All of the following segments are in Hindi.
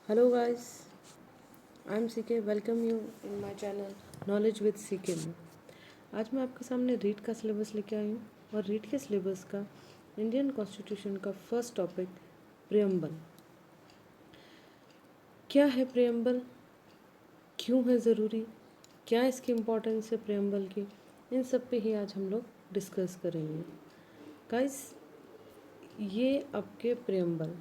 Hello guys, I'm CK. Welcome you in my channel Knowledge with CK में। आज मैं आपके सामने रीट का सिलेबस लेके आई हूँ और रीट के सिलेबस का इंडियन कॉन्स्टिट्यूशन का फर्स्ट टॉपिक प्रियम्बल। क्या है प्रियम्बल, क्यों है ज़रूरी, क्या इसकी इम्पोर्टेंस है प्रियम्बल की, इन सब पे ही आज हम लोग डिस्कस करेंगे। गाइस, ये आपके प्रियम्बल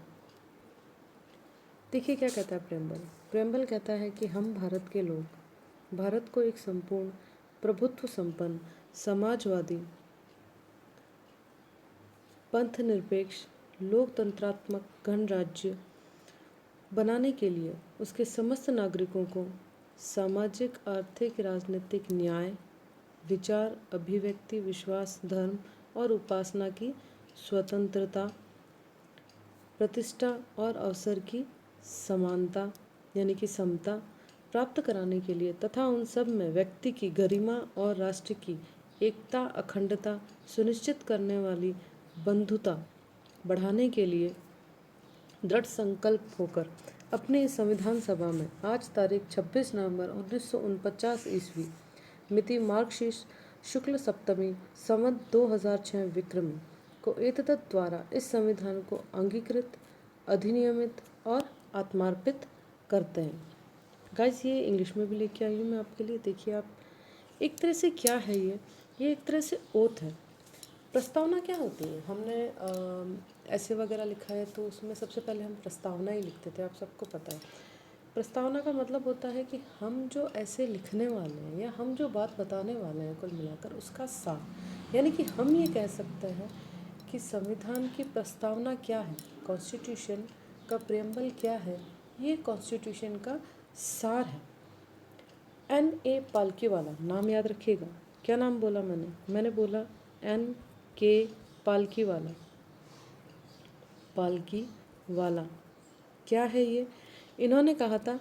देखिए क्या कहता है प्रियम्बल। प्रियम्बल कहता है कि हम भारत के लोग भारत को एक संपूर्ण प्रभुत्व संपन्न समाजवादी पंथ निरपेक्ष लोकतंत्रात्मक गणराज्य बनाने के लिए उसके समस्त नागरिकों को सामाजिक आर्थिक राजनीतिक न्याय विचार अभिव्यक्ति विश्वास धर्म और उपासना की स्वतंत्रता प्रतिष्ठा और अवसर की समानता यानी कि समता प्राप्त कराने के लिए तथा उन सब में व्यक्ति की गरिमा और राष्ट्र की एकता अखंडता सुनिश्चित करने वाली बंधुता बढ़ाने के लिए दृढ़ संकल्प होकर अपने संविधान सभा में आज तारीख 26 नवंबर 1949 ईस्वी मिति मार्गशीर्ष शुक्ल सप्तमी संवत 2006 विक्रमी को एतद् द्वारा इस संविधान को अंगीकृत अधिनियमित और आत्मार्पित करते हैं। गाइस, ये इंग्लिश में भी लेके आई हूँ मैं आपके लिए। देखिए आप, एक तरह से क्या है ये एक तरह से ओथ है। प्रस्तावना क्या होती है, हमने ऐसे वगैरह लिखा है तो उसमें सबसे पहले हम प्रस्तावना ही लिखते थे, आप सबको पता है। प्रस्तावना का मतलब होता है कि हम जो ऐसे लिखने वाले हैं या हम जो बात बताने वाले हैं कुल मिलाकर उसका सार, यानी कि हम ये कह सकते हैं कि संविधान की प्रस्तावना क्या है, कॉन्स्टिट्यूशन का प्रियम्बल क्या है, ये कॉन्स्टिट्यूशन का सार है। N.A. पालकीवाला, नाम याद रखिएगा। क्या नाम बोला मैंने बोला N.K. पालकीवाला। पालकीवाला क्या है ये? इन्होंने कहा था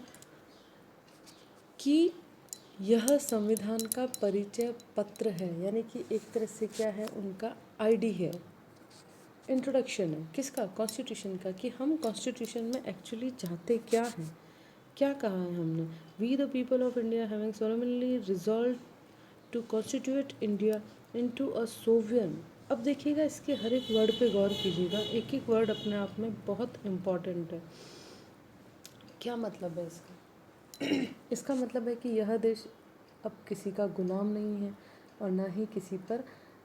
कि यह संविधान का परिचय पत्र है, यानी कि एक तरह से क्या है, उनका आईडी है, इंट्रोडक्शन है। किसका? कॉन्स्टिट्यूशन का, कि हम कॉन्स्टिट्यूशन में एक्चुअली चाहते क्या हैं। क्या कहा है हमने? We the people of India having solemnly resolve to constitute India into a sovereign. अब देखिएगा, इसके हर एक वर्ड पे गौर कीजिएगा, एक एक वर्ड अपने आप में बहुत इम्पॉर्टेंट है। क्या मतलब है इसका? इसका मतलब है कि यह देश अब किसी का गुलाम नहीं है और ना ही किसी पर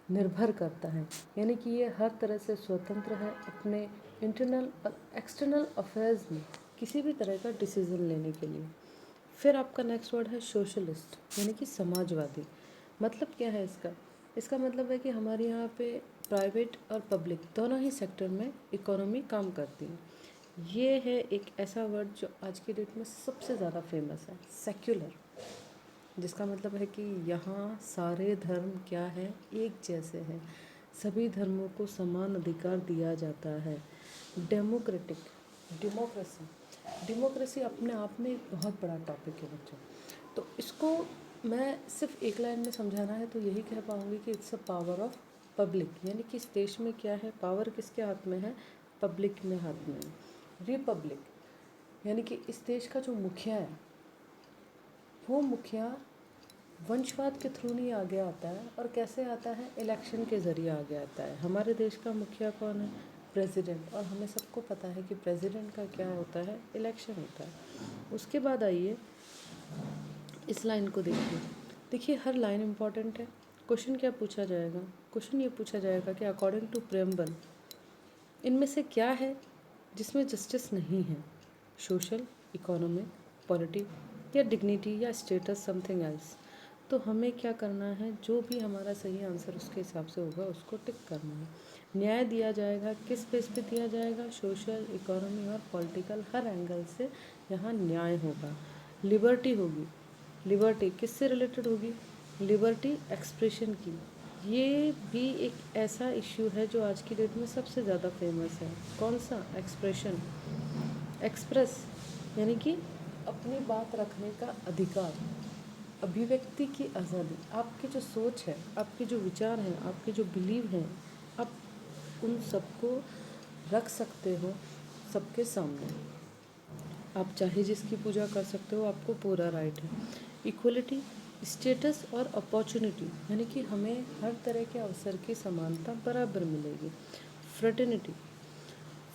निर्भर करता है, यानी कि ये हर तरह से स्वतंत्र है अपने इंटरनल और एक्सटर्नल अफेयर्स में किसी भी तरह का डिसीज़न लेने के लिए। फिर आपका नेक्स्ट वर्ड है सोशलिस्ट, यानी कि समाजवादी। मतलब क्या है इसका? इसका मतलब है कि हमारे यहाँ पे प्राइवेट और पब्लिक दोनों ही सेक्टर में इकोनॉमी काम करती है। ये है एक ऐसा वर्ड जो आज की डेट में सबसे ज़्यादा फेमस है, सेक्युलर, जिसका मतलब है कि यहाँ सारे धर्म क्या है, एक जैसे हैं, सभी धर्मों को समान अधिकार दिया जाता है। डेमोक्रेटिक, डेमोक्रेसी अपने आप में एक बहुत बड़ा टॉपिक है बच्चों। तो इसको मैं सिर्फ एक लाइन में समझाना है तो यही कह पाऊँगी कि it's a power of public, यानी कि इस देश में क्या है, पावर किसके हाथ में है? पब्लिक में हाथ में है। रिपब्लिक, यानी कि इस देश का जो मुखिया है वो मुखिया वंशवाद के थ्रू नहीं आगे आता है, और कैसे आता है? इलेक्शन के ज़रिए आगे आता है। हमारे देश का मुखिया कौन है? प्रेसिडेंट। और हमें सबको पता है कि प्रेसिडेंट का क्या होता है? इलेक्शन होता है। उसके बाद आइए इस लाइन को देखिए। देखिए हर लाइन इम्पॉर्टेंट है। क्वेश्चन क्या पूछा जाएगा? क्वेश्चन ये पूछा जाएगा कि अकॉर्डिंग टू प्रियम्बल इनमें से क्या है जिसमें जस्टिस नहीं है? सोशल, इकोनॉमिक, पॉलिटिक या डिग्निटी या स्टेटस, समथिंग एल्स। तो हमें क्या करना है? जो भी हमारा सही आंसर उसके हिसाब से होगा उसको टिक करना है। न्याय दिया जाएगा, किस बेस पे दिया जाएगा? सोशल, इकोनॉमी और पॉलिटिकल, हर एंगल से यहाँ न्याय होगा। लिबर्टी होगी, लिबर्टी किससे रिलेटेड होगी? लिबर्टी एक्सप्रेशन की। ये भी एक ऐसा इश्यू है जो आज की डेट में सबसे ज़्यादा फेमस है। कौन सा? एक्सप्रेशन, एक्सप्रेस, यानी कि अपनी बात रखने का अधिकार, अभिव्यक्ति की आज़ादी। आपकी जो सोच है, आपके जो विचार हैं, आपके जो बिलीव हैं, आप उन सबको रख सकते हो सबके सामने। आप चाहे जिसकी पूजा कर सकते हो, आपको पूरा राइट है। इक्वलिटी, स्टेटस और अपॉर्चुनिटी, यानी कि हमें हर तरह के अवसर की समानता बराबर मिलेगी। फ्रेटर्निटी,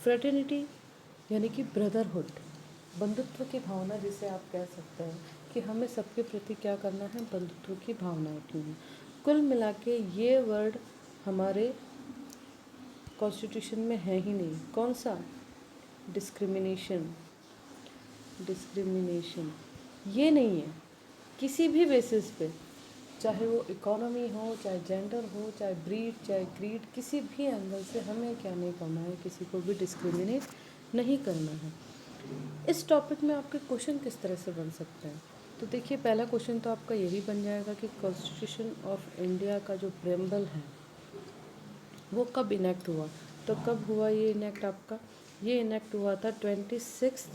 फ्रेटर्निटी यानी कि ब्रदरहुड, बंधुत्व की भावना जिसे आप कह सकते हैं कि हमें सबके प्रति क्या करना है, बंधुत्व की भावना रखनी है। कुल मिला के ये वर्ड हमारे कॉन्स्टिट्यूशन में है ही नहीं। कौन सा? डिस्क्रिमिनेशन, डिस्क्रिमिनेशन ये नहीं है किसी भी बेसिस पे, चाहे वो इकोनॉमी हो, चाहे जेंडर हो, चाहे ब्रीड, चाहे क्रीड, किसी भी एंगल से हमें क्या नहीं करना है, किसी को भी डिस्क्रिमिनेट नहीं करना है। इस टॉपिक में आपके क्वेश्चन किस तरह से बन सकते हैं? तो देखिए, पहला क्वेश्चन तो आपका यही बन जाएगा कि कॉन्स्टिट्यूशन ऑफ इंडिया का जो प्रेम्बल है वो कब इनेक्ट हुआ। तो कब हुआ ये इनेक्ट आपका? ये इनेक्ट हुआ था 26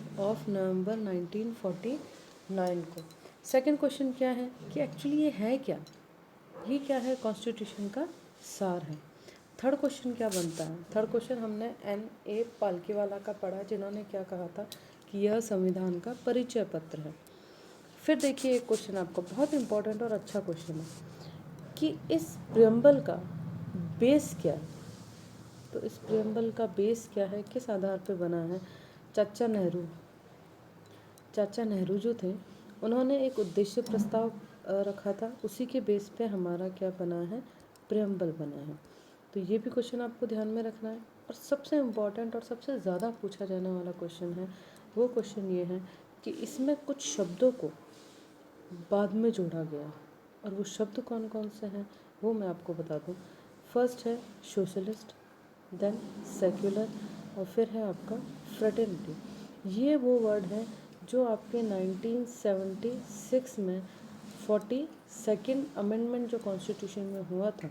नवंबर 1949 को। सेकंड क्वेश्चन क्या है कि एक्चुअली ये है क्या, ये क्या है? कॉन्स्टिट्यूशन का सार है। थर्ड क्वेश्चन क्या बनता है? थर्ड क्वेश्चन हमने N.A. पालकीवाला का पढ़ा, जिन्होंने क्या कहा था कि यह संविधान का परिचय पत्र है। फिर देखिए एक क्वेश्चन आपको बहुत इंपॉर्टेंट और अच्छा क्वेश्चन है कि इस प्रियम्बल का बेस क्या है। तो इस प्रियम्बल का बेस क्या है, किस आधार पे बना है? चाचा नेहरू जो थे, उन्होंने एक उद्देश्य प्रस्ताव रखा था, उसी के बेस पे हमारा क्या बना है, प्रियम्बल बना है। तो ये भी क्वेश्चन आपको ध्यान में रखना है। और सबसे इम्पॉर्टेंट और सबसे ज़्यादा पूछा जाने वाला क्वेश्चन है, वो क्वेश्चन ये है कि इसमें कुछ शब्दों को बाद में जोड़ा गया, और वो शब्द कौन कौन से हैं वो मैं आपको बता दूँ। फर्स्ट है सोशलिस्ट, देन सेक्युलर, और फिर है आपका फ्रेटर्निटी। ये वो वर्ड है जो आपके 1976 में 42nd अमेंडमेंट जो कॉन्स्टिट्यूशन में हुआ था,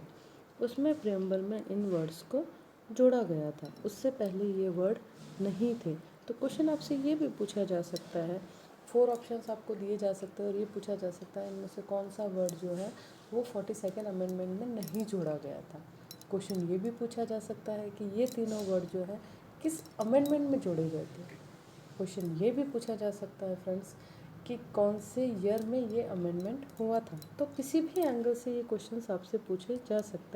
उसमें प्रियम्बल में इन वर्ड्स को जोड़ा गया था। उससे पहले ये वर्ड नहीं थे। तो क्वेश्चन आपसे ये भी पूछा जा सकता है, 4 ऑप्शंस आपको दिए जा सकते हैं और ये पूछा जा सकता है इनमें से कौन सा वर्ड जो है वो 42nd अमेंडमेंट में नहीं जोड़ा गया था। क्वेश्चन ये भी पूछा जा सकता है कि ये तीनों वर्ड जो है किस अमेंडमेंट में जोड़े गए थे। क्वेश्चन ये भी पूछा जा सकता है फ्रेंड्स कि कौन से ईयर में ये अमेंडमेंट हुआ था। तो किसी भी एंगल से ये क्वेश्चन आपसे पूछे जा सकते हैं।